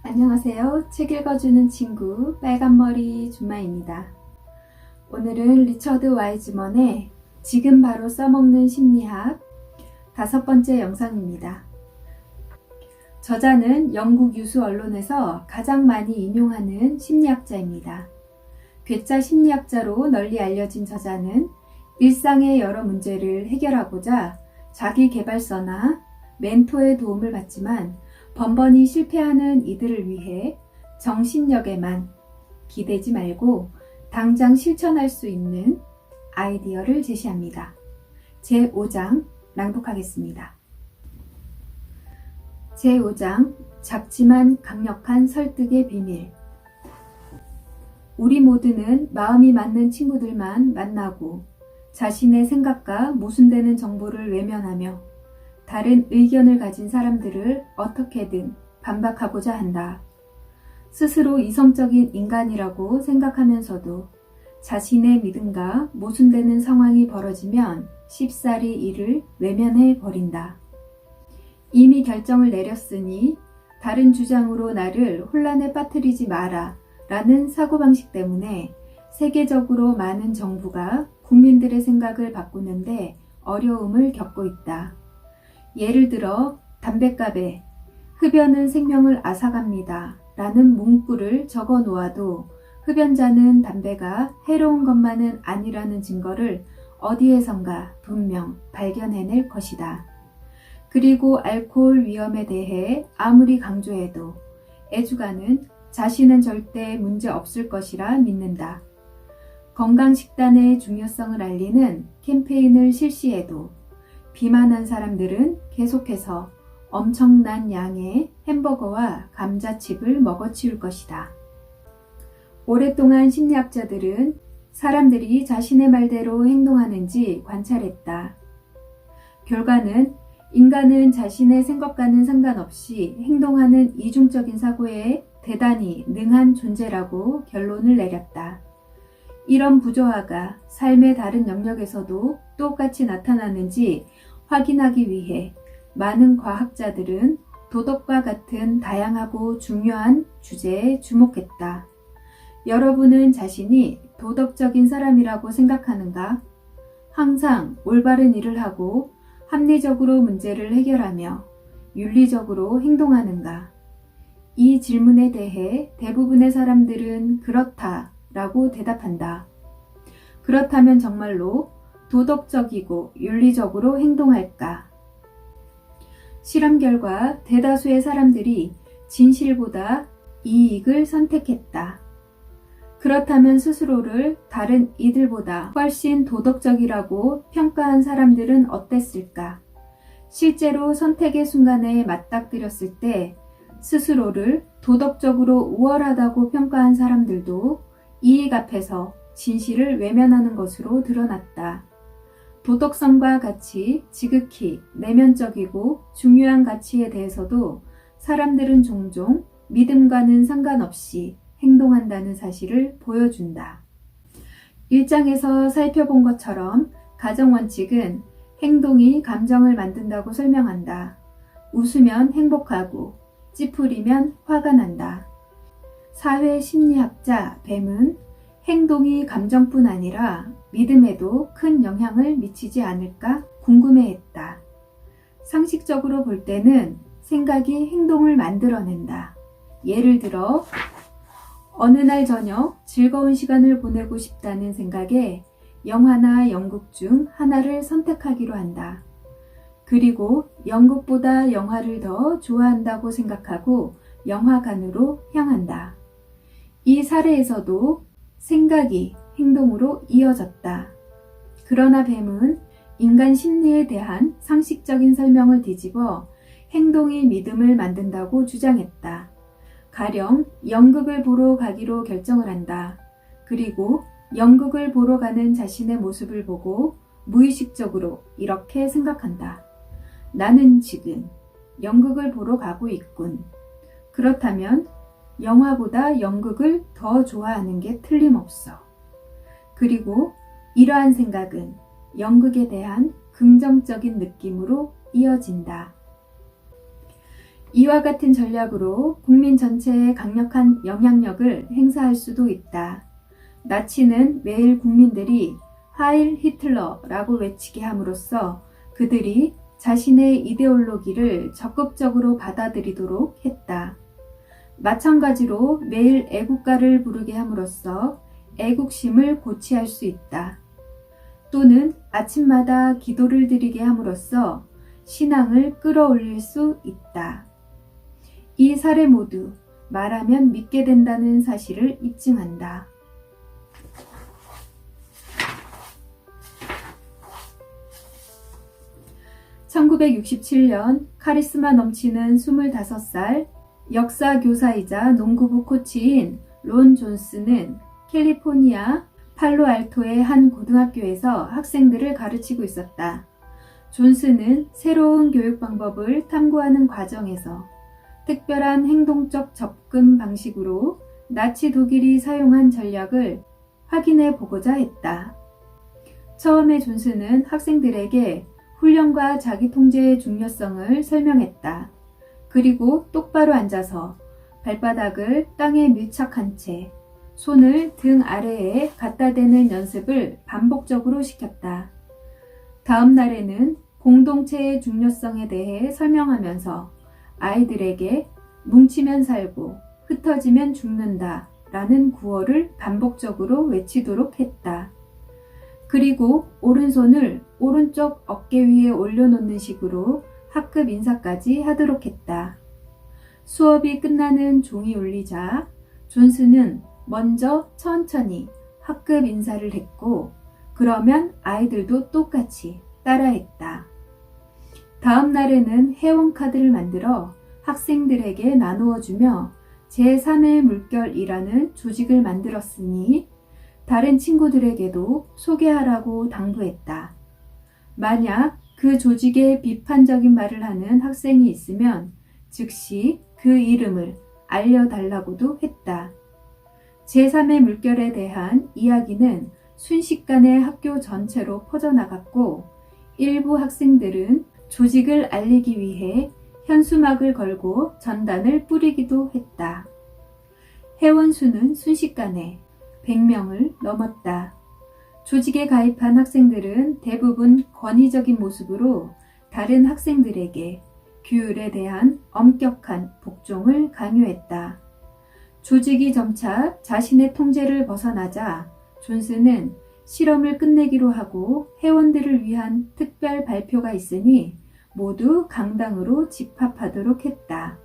안녕하세요. 책 읽어주는 친구 빨간머리 준마입니다. 오늘은 리처드 와이즈먼의 지금 바로 써먹는 심리학 5번째 영상입니다. 저자는 영국 유수 언론에서 가장 많이 인용하는 심리학자입니다. 괴짜 심리학자로 널리 알려진 저자는 일상의 여러 문제를 해결하고자 자기 개발서나 멘토의 도움을 받지만 번번이 실패하는 이들을 위해 정신력에만 기대지 말고 당장 실천할 수 있는 아이디어를 제시합니다. 제5장 낭독하겠습니다. 제5장 작지만 강력한 설득의 비밀. 우리 모두는 마음이 맞는 친구들만 만나고 자신의 생각과 모순되는 정보를 외면하며 다른 의견을 가진 사람들을 어떻게든 반박하고자 한다. 스스로 이성적인 인간이라고 생각하면서도 자신의 믿음과 모순되는 상황이 벌어지면 쉽사리 이를 외면해 버린다. 이미 결정을 내렸으니 다른 주장으로 나를 혼란에 빠뜨리지 마라 라는 사고방식 때문에 세계적으로 많은 정부가 국민들의 생각을 바꾸는데 어려움을 겪고 있다. 예를 들어 담뱃갑에 흡연은 생명을 앗아갑니다 라는 문구를 적어 놓아도 흡연자는 담배가 해로운 것만은 아니라는 증거를 어디에선가 분명 발견해낼 것이다. 그리고 알코올 위험에 대해 아무리 강조해도 애주가는 자신은 절대 문제 없을 것이라 믿는다. 건강식단의 중요성을 알리는 캠페인을 실시해도 비만한 사람들은 계속해서 엄청난 양의 햄버거와 감자칩을 먹어치울 것이다. 오랫동안 심리학자들은 사람들이 자신의 말대로 행동하는지 관찰했다. 결과는 인간은 자신의 생각과는 상관없이 행동하는 이중적인 사고에 대단히 능한 존재라고 결론을 내렸다. 이런 부조화가 삶의 다른 영역에서도 똑같이 나타나는지 확인하기 위해 많은 과학자들은 도덕과 같은 다양하고 중요한 주제에 주목했다. 여러분은 자신이 도덕적인 사람이라고 생각하는가? 항상 올바른 일을 하고 합리적으로 문제를 해결하며 윤리적으로 행동하는가? 이 질문에 대해 대부분의 사람들은 그렇다 라고 대답한다. 그렇다면 정말로 도덕적이고 윤리적으로 행동할까? 실험 결과 대다수의 사람들이 진실보다 이익을 선택했다. 그렇다면 스스로를 다른 이들보다 훨씬 도덕적이라고 평가한 사람들은 어땠을까? 실제로 선택의 순간에 맞닥뜨렸을 때 스스로를 도덕적으로 우월하다고 평가한 사람들도 이익 앞에서 진실을 외면하는 것으로 드러났다. 도덕성과 같이 지극히 내면적이고 중요한 가치에 대해서도 사람들은 종종 믿음과는 상관없이 행동한다는 사실을 보여준다. 1장에서 살펴본 것처럼 가정원칙은 행동이 감정을 만든다고 설명한다. 웃으면 행복하고 찌푸리면 화가 난다. 사회심리학자 뱀은 행동이 감정뿐 아니라 믿음에도 큰 영향을 미치지 않을까 궁금해했다. 상식적으로 볼 때는 생각이 행동을 만들어낸다. 예를 들어 어느 날 저녁 즐거운 시간을 보내고 싶다는 생각에 영화나 연극 중 하나를 선택하기로 한다. 그리고 연극보다 영화를 더 좋아한다고 생각하고 영화관으로 향한다. 이 사례에서도 생각이 행동으로 이어졌다. 그러나 뱀은 인간 심리에 대한 상식적인 설명을 뒤집어 행동이 믿음을 만든다고 주장했다. 가령 연극을 보러 가기로 결정을 한다. 그리고 연극을 보러 가는 자신의 모습을 보고 무의식적으로 이렇게 생각한다. 나는 지금 연극을 보러 가고 있군. 그렇다면 영화보다 연극을 더 좋아하는 게 틀림없어. 그리고 이러한 생각은 연극에 대한 긍정적인 느낌으로 이어진다. 이와 같은 전략으로 국민 전체에 강력한 영향력을 행사할 수도 있다. 나치는 매일 국민들이 하일 히틀러라고 외치게 함으로써 그들이 자신의 이데올로기를 적극적으로 받아들이도록 했다. 마찬가지로 매일 애국가를 부르게 함으로써 애국심을 고취할 수 있다. 또는 아침마다 기도를 드리게 함으로써 신앙을 끌어올릴 수 있다. 이 사례 모두 말하면 믿게 된다는 사실을 입증한다. (1967년) 카리스마 넘치는 25살 역사 교사이자 농구부 코치인 론 존스는 캘리포니아 팔로알토의 한 고등학교에서 학생들을 가르치고 있었다. 존스는 새로운 교육 방법을 탐구하는 과정에서 특별한 행동적 접근 방식으로 나치 독일이 사용한 전략을 확인해 보고자 했다. 처음에 존스는 학생들에게 훈련과 자기통제의 중요성을 설명했다. 그리고 똑바로 앉아서 발바닥을 땅에 밀착한 채 손을 등 아래에 갖다 대는 연습을 반복적으로 시켰다. 다음 날에는 공동체의 중요성에 대해 설명하면서 아이들에게 뭉치면 살고 흩어지면 죽는다 라는 구호를 반복적으로 외치도록 했다. 그리고 오른손을 오른쪽 어깨 위에 올려놓는 식으로 학급 인사까지 하도록 했다. 수업이 끝나는 종이 울리자 존스는 먼저 천천히 학급 인사를 했고 그러면 아이들도 똑같이 따라했다. 다음 날에는 회원카드를 만들어 학생들에게 나누어 주며 제3의 물결이라는 조직을 만들었으니 다른 친구들에게도 소개하라고 당부했다. 만약 그 조직에 비판적인 말을 하는 학생이 있으면 즉시 그 이름을 알려달라고도 했다. 제3의 물결에 대한 이야기는 순식간에 학교 전체로 퍼져나갔고 일부 학생들은 조직을 알리기 위해 현수막을 걸고 전단을 뿌리기도 했다. 회원 수는 순식간에 100명을 넘었다. 조직에 가입한 학생들은 대부분 권위적인 모습으로 다른 학생들에게 규율에 대한 엄격한 복종을 강요했다. 조직이 점차 자신의 통제를 벗어나자 존스는 실험을 끝내기로 하고 회원들을 위한 특별 발표가 있으니 모두 강당으로 집합하도록 했다.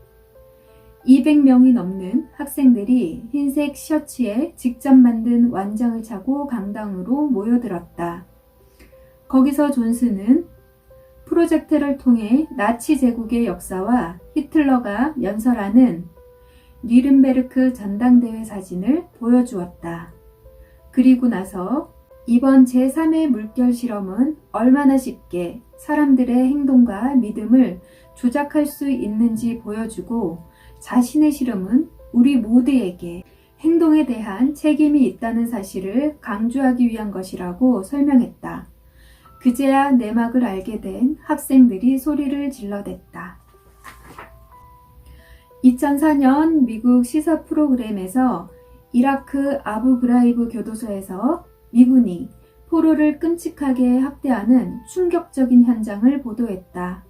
200명이 넘는 학생들이 흰색 셔츠에 직접 만든 완장을 차고 강당으로 모여들었다. 거기서 존스는 프로젝터를 통해 나치 제국의 역사와 히틀러가 연설하는 뉘른베르크 전당대회 사진을 보여주었다. 그리고 나서 이번 제3의 물결 실험은 얼마나 쉽게 사람들의 행동과 믿음을 조작할 수 있는지 보여주고 자신의 실험은 우리 모두에게 행동에 대한 책임이 있다는 사실을 강조하기 위한 것이라고 설명했다. 그제야 내막을 알게 된 학생들이 소리를 질러댔다. 2004년 미국 시사 프로그램에서 이라크 아부 그라이브 교도소에서 미군이 포로를 끔찍하게 학대하는 충격적인 현장을 보도했다.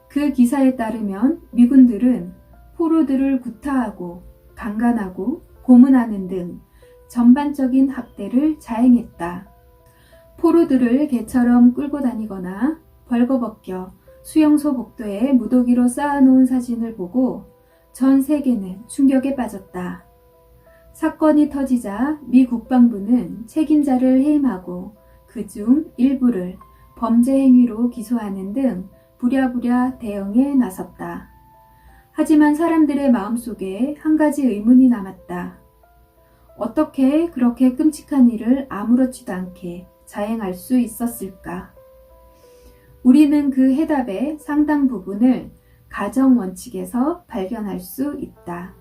그 기사에 따르면 미군들은 포로들을 구타하고 강간하고 고문하는 등 전반적인 학대를 자행했다. 포로들을 개처럼 끌고 다니거나 벌거벗겨 수용소 복도에 무더기로 쌓아놓은 사진을 보고 전 세계는 충격에 빠졌다. 사건이 터지자 미 국방부는 책임자를 해임하고 그중 일부를 범죄 행위로 기소하는 등 부랴부랴 대응에 나섰다. 하지만 사람들의 마음속에 한 가지 의문이 남았다. 어떻게 그렇게 끔찍한 일을 아무렇지도 않게 자행할 수 있었을까? 우리는 그 해답의 상당 부분을 가정 원칙에서 발견할 수 있다.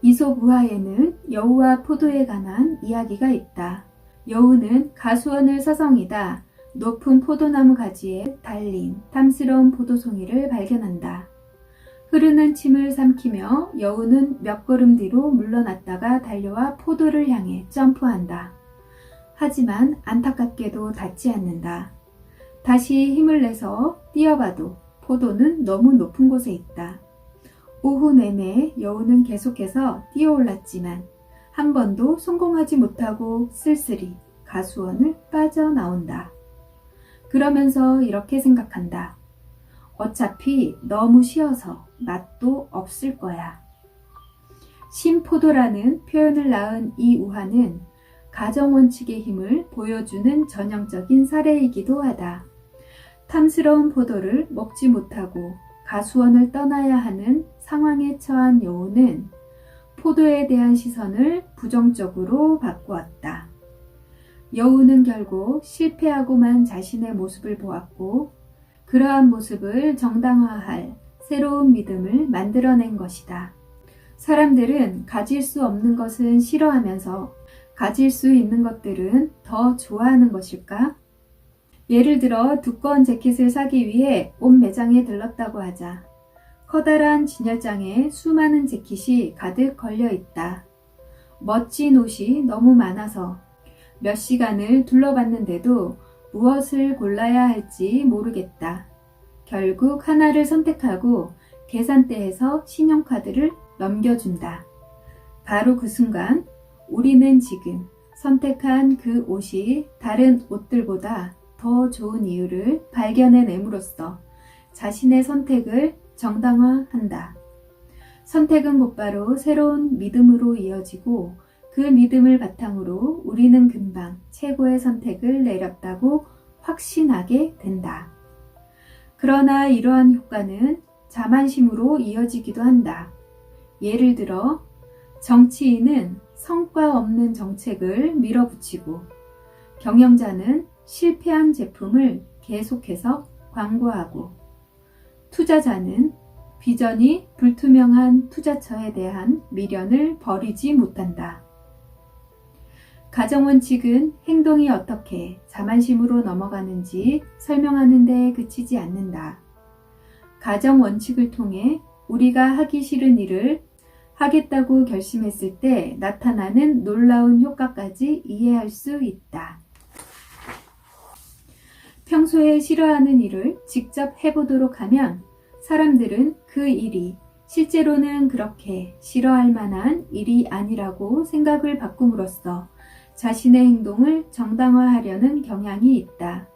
이솝 우화에는 여우와 포도에 관한 이야기가 있다. 여우는 가수원을 서성이다 높은 포도나무 가지에 달린 탐스러운 포도송이를 발견한다. 흐르는 침을 삼키며 여우는 몇 걸음 뒤로 물러났다가 달려와 포도를 향해 점프한다. 하지만 안타깝게도 닿지 않는다. 다시 힘을 내서 뛰어봐도 포도는 너무 높은 곳에 있다. 오후 내내 여우는 계속해서 뛰어올랐지만 한 번도 성공하지 못하고 쓸쓸히 가수원을 빠져나온다. 그러면서 이렇게 생각한다. 어차피 너무 쉬어서 맛도 없을 거야. 신포도라는 표현을 낳은 이 우화는 가정원칙의 힘을 보여주는 전형적인 사례이기도 하다. 탐스러운 포도를 먹지 못하고 가수원을 떠나야 하는 상황에 처한 여우는 포도에 대한 시선을 부정적으로 바꾸었다. 여우는 결국 실패하고만 자신의 모습을 보았고 그러한 모습을 정당화할 새로운 믿음을 만들어낸 것이다. 사람들은 가질 수 없는 것은 싫어하면서 가질 수 있는 것들은 더 좋아하는 것일까? 예를 들어 두꺼운 재킷을 사기 위해 옷 매장에 들렀다고 하자. 커다란 진열장에 수많은 재킷이 가득 걸려 있다. 멋진 옷이 너무 많아서 몇 시간을 둘러봤는데도 무엇을 골라야 할지 모르겠다. 결국 하나를 선택하고 계산대에서 신용카드를 넘겨준다. 바로 그 순간 우리는 지금 선택한 그 옷이 다른 옷들보다 더 좋은 이유를 발견해냄으로써 자신의 선택을 정당화한다. 선택은 곧바로 새로운 믿음으로 이어지고 그 믿음을 바탕으로 우리는 금방 최고의 선택을 내렸다고 확신하게 된다. 그러나 이러한 효과는 자만심으로 이어지기도 한다. 예를 들어 정치인은 성과 없는 정책을 밀어붙이고 경영자는 실패한 제품을 계속해서 광고하고 투자자는 비전이 불투명한 투자처에 대한 미련을 버리지 못한다. 가정원칙은 행동이 어떻게 자만심으로 넘어가는지 설명하는 데 그치지 않는다. 가정원칙을 통해 우리가 하기 싫은 일을 하겠다고 결심했을 때 나타나는 놀라운 효과까지 이해할 수 있다. 평소에 싫어하는 일을 직접 해보도록 하면 사람들은 그 일이 실제로는 그렇게 싫어할 만한 일이 아니라고 생각을 바꿈으로써 자신의 행동을 정당화하려는 경향이 있다.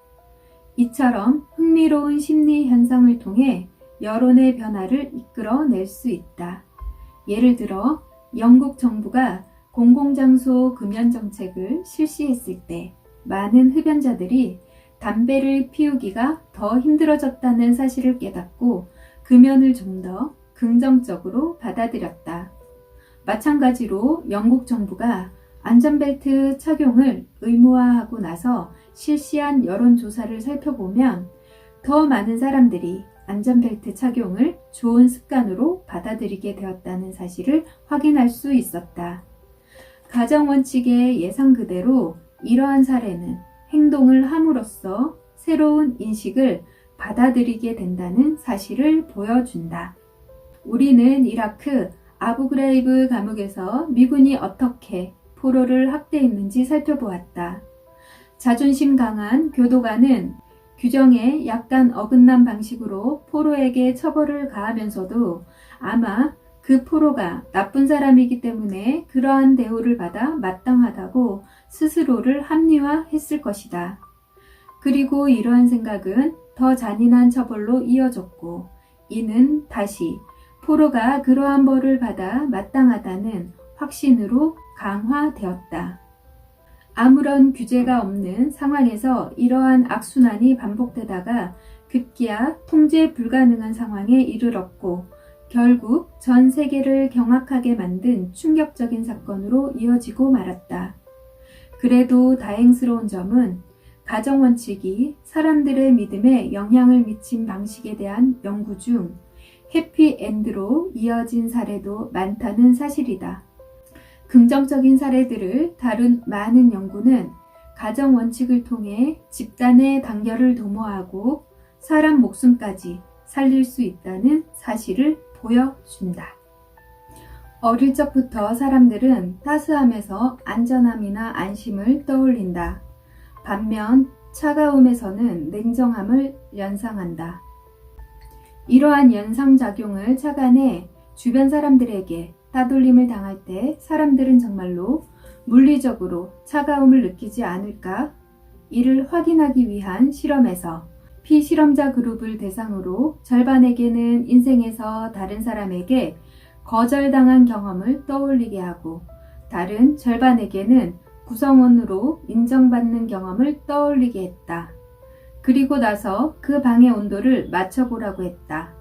이처럼 흥미로운 심리 현상을 통해 여론의 변화를 이끌어낼 수 있다. 예를 들어 영국 정부가 공공장소 금연 정책을 실시했을 때 많은 흡연자들이 담배를 피우기가 더 힘들어졌다는 사실을 깨닫고 금연을 좀 더 긍정적으로 받아들였다. 마찬가지로 영국 정부가 안전벨트 착용을 의무화하고 나서 실시한 여론조사를 살펴보면 더 많은 사람들이 안전벨트 착용을 좋은 습관으로 받아들이게 되었다는 사실을 확인할 수 있었다. 가정원칙의 예상 그대로 이러한 사례는 행동을 함으로써 새로운 인식을 받아들이게 된다는 사실을 보여준다. 우리는 이라크 아부그라이브 감옥에서 미군이 어떻게 포로를 학대했는지 살펴보았다. 자존심 강한 교도관은 규정에 약간 어긋난 방식으로 포로에게 처벌을 가하면서도 아마 그 포로가 나쁜 사람이기 때문에 그러한 대우를 받아 마땅하다고 스스로를 합리화했을 것이다. 그리고 이러한 생각은 더 잔인한 처벌로 이어졌고 이는 다시 포로가 그러한 벌을 받아 마땅하다는 확신으로 강화되었다. 아무런 규제가 없는 상황에서 이러한 악순환이 반복되다가 급기야 통제 불가능한 상황에 이르렀고 결국 전 세계를 경악하게 만든 충격적인 사건으로 이어지고 말았다. 그래도 다행스러운 점은 가정원칙이 사람들의 믿음에 영향을 미친 방식에 대한 연구 중 해피엔드로 이어진 사례도 많다는 사실이다. 긍정적인 사례들을 다룬 많은 연구는 가정원칙을 통해 집단의 단결을 도모하고 사람 목숨까지 살릴 수 있다는 사실을 보여준다. 어릴 적부터 사람들은 따스함에서 안전함이나 안심을 떠올린다. 반면 차가움에서는 냉정함을 연상한다. 이러한 연상작용을 착안해 주변 사람들에게 따돌림을 당할 때 사람들은 정말로 물리적으로 차가움을 느끼지 않을까? 이를 확인하기 위한 실험에서 피실험자 그룹을 대상으로 절반에게는 인생에서 다른 사람에게 거절당한 경험을 떠올리게 하고 다른 절반에게는 구성원으로 인정받는 경험을 떠올리게 했다. 그리고 나서 그 방의 온도를 맞춰보라고 했다.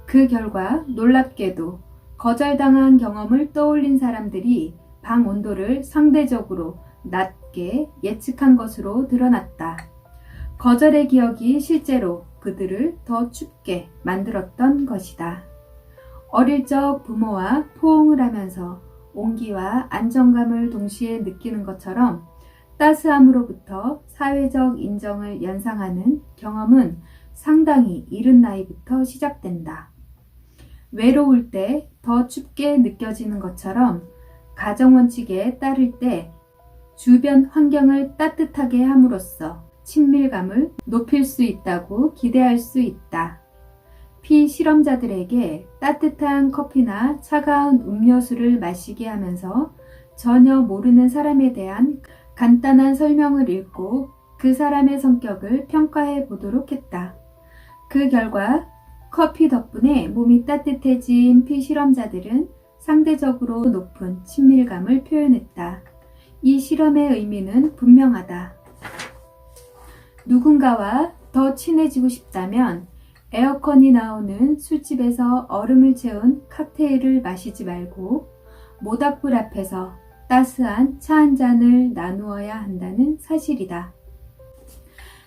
그 결과 놀랍게도 거절당한 경험을 떠올린 사람들이 방 온도를 상대적으로 낮게 예측한 것으로 드러났다. 거절의 기억이 실제로 그들을 더 춥게 만들었던 것이다. 어릴 적 부모와 포옹을 하면서 온기와 안정감을 동시에 느끼는 것처럼 따스함으로부터 사회적 인정을 연상하는 경험은 상당히 이른 나이부터 시작된다. 외로울 때 더 춥게 느껴지는 것처럼 가정원칙에 따를 때 주변 환경을 따뜻하게 함으로써 친밀감을 높일 수 있다고 기대할 수 있다. 피실험자들에게 따뜻한 커피나 차가운 음료수를 마시게 하면서 전혀 모르는 사람에 대한 간단한 설명을 읽고 그 사람의 성격을 평가해 보도록 했다. 그 결과 커피 덕분에 몸이 따뜻해진 피실험자들은 상대적으로 높은 친밀감을 표현했다. 이 실험의 의미는 분명하다. 누군가와 더 친해지고 싶다면 에어컨이 나오는 술집에서 얼음을 채운 칵테일을 마시지 말고 모닥불 앞에서 따스한 차 한 잔을 나누어야 한다는 사실이다.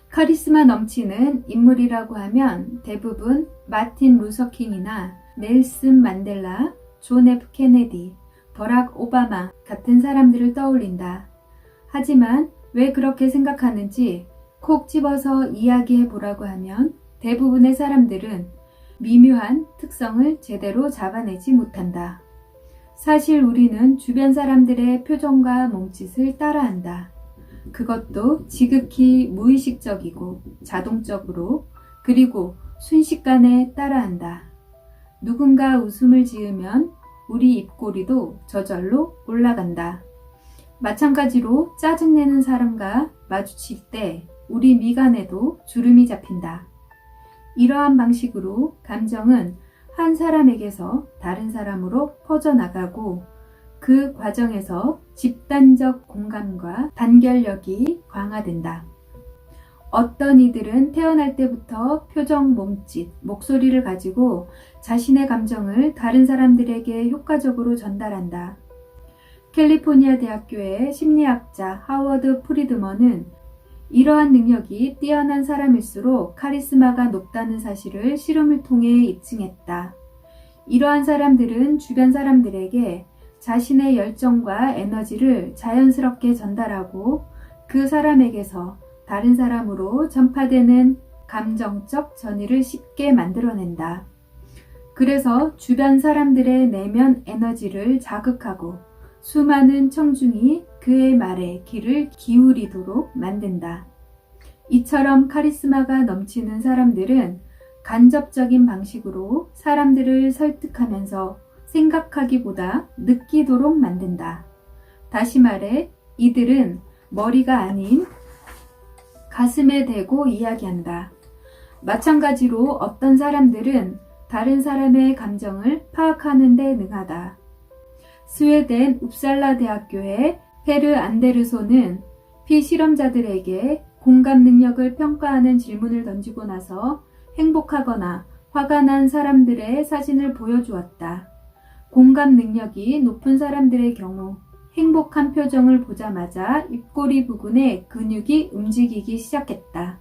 카리스마 넘치는 인물이라고 하면 대부분 마틴 루서킹이나 넬슨 만델라, 존 F 케네디, 버락 오바마 같은 사람들을 떠올린다. 하지만 왜 그렇게 생각하는지 콕 집어서 이야기해 보라고 하면 대부분의 사람들은 미묘한 특성을 제대로 잡아내지 못한다. 사실 우리는 주변 사람들의 표정과 몸짓을 따라한다. 그것도 지극히 무의식적이고 자동적으로 그리고 순식간에 따라한다. 누군가 웃음을 지으면 우리 입꼬리도 저절로 올라간다. 마찬가지로 짜증내는 사람과 마주칠 때 우리 미간에도 주름이 잡힌다. 이러한 방식으로 감정은 한 사람에게서 다른 사람으로 퍼져나가고 그 과정에서 집단적 공감과 단결력이 강화된다. 어떤 이들은 태어날 때부터 표정, 몸짓, 목소리를 가지고 자신의 감정을 다른 사람들에게 효과적으로 전달한다. 캘리포니아 대학교의 심리학자 하워드 프리드먼은 이러한 능력이 뛰어난 사람일수록 카리스마가 높다는 사실을 실험을 통해 입증했다. 이러한 사람들은 주변 사람들에게 자신의 열정과 에너지를 자연스럽게 전달하고 그 사람에게서 다른 사람으로 전파되는 감정적 전이를 쉽게 만들어낸다. 그래서 주변 사람들의 내면 에너지를 자극하고 수많은 청중이 그의 말에 귀를 기울이도록 만든다. 이처럼 카리스마가 넘치는 사람들은 간접적인 방식으로 사람들을 설득하면서 생각하기보다 느끼도록 만든다. 다시 말해 이들은 머리가 아닌 가슴에 대고 이야기한다. 마찬가지로 어떤 사람들은 다른 사람의 감정을 파악하는 데 능하다. 스웨덴 웁살라 대학교의 페르 안데르손은 피실험자들에게 공감 능력을 평가하는 질문을 던지고 나서 행복하거나 화가 난 사람들의 사진을 보여주었다. 공감 능력이 높은 사람들의 경우 행복한 표정을 보자마자 입꼬리 부근의 근육이 움직이기 시작했다.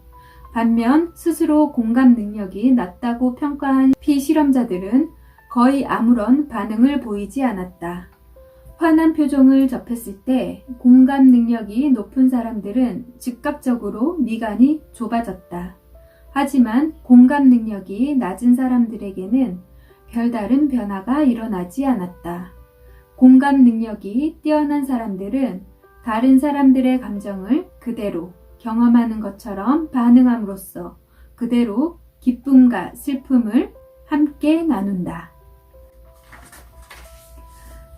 반면 스스로 공감 능력이 낮다고 평가한 피실험자들은 거의 아무런 반응을 보이지 않았다. 화난 표정을 접했을 때 공감 능력이 높은 사람들은 즉각적으로 미간이 좁아졌다. 하지만 공감 능력이 낮은 사람들에게는 별다른 변화가 일어나지 않았다. 공감 능력이 뛰어난 사람들은 다른 사람들의 감정을 그대로 경험하는 것처럼 반응함으로써 그대로 기쁨과 슬픔을 함께 나눈다.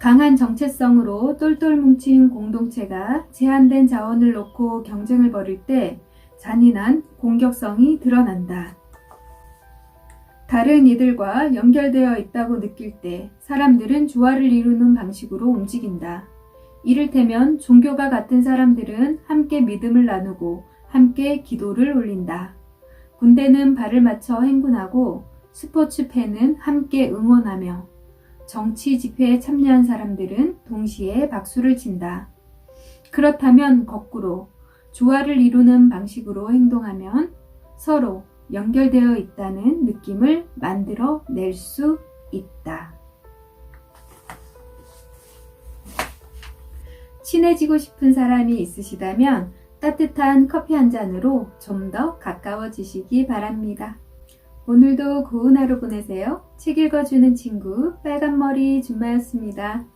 강한 정체성으로 똘똘 뭉친 공동체가 제한된 자원을 놓고 경쟁을 벌일 때 잔인한 공격성이 드러난다. 다른 이들과 연결되어 있다고 느낄 때 사람들은 조화를 이루는 방식으로 움직인다. 이를테면 종교가 같은 사람들은 함께 믿음을 나누고 함께 기도를 올린다. 군대는 발을 맞춰 행군하고 스포츠 팬은 함께 응원하며 정치 집회에 참여한 사람들은 동시에 박수를 친다. 그렇다면 거꾸로 조화를 이루는 방식으로 행동하면 서로 연결되어 있다는 느낌을 만들어 낼 수 있다. 친해지고 싶은 사람이 있으시다면 따뜻한 커피 한 잔으로 좀 더 가까워지시기 바랍니다. 오늘도 고운 하루 보내세요. 책 읽어주는 친구 빨간머리 준마였습니다.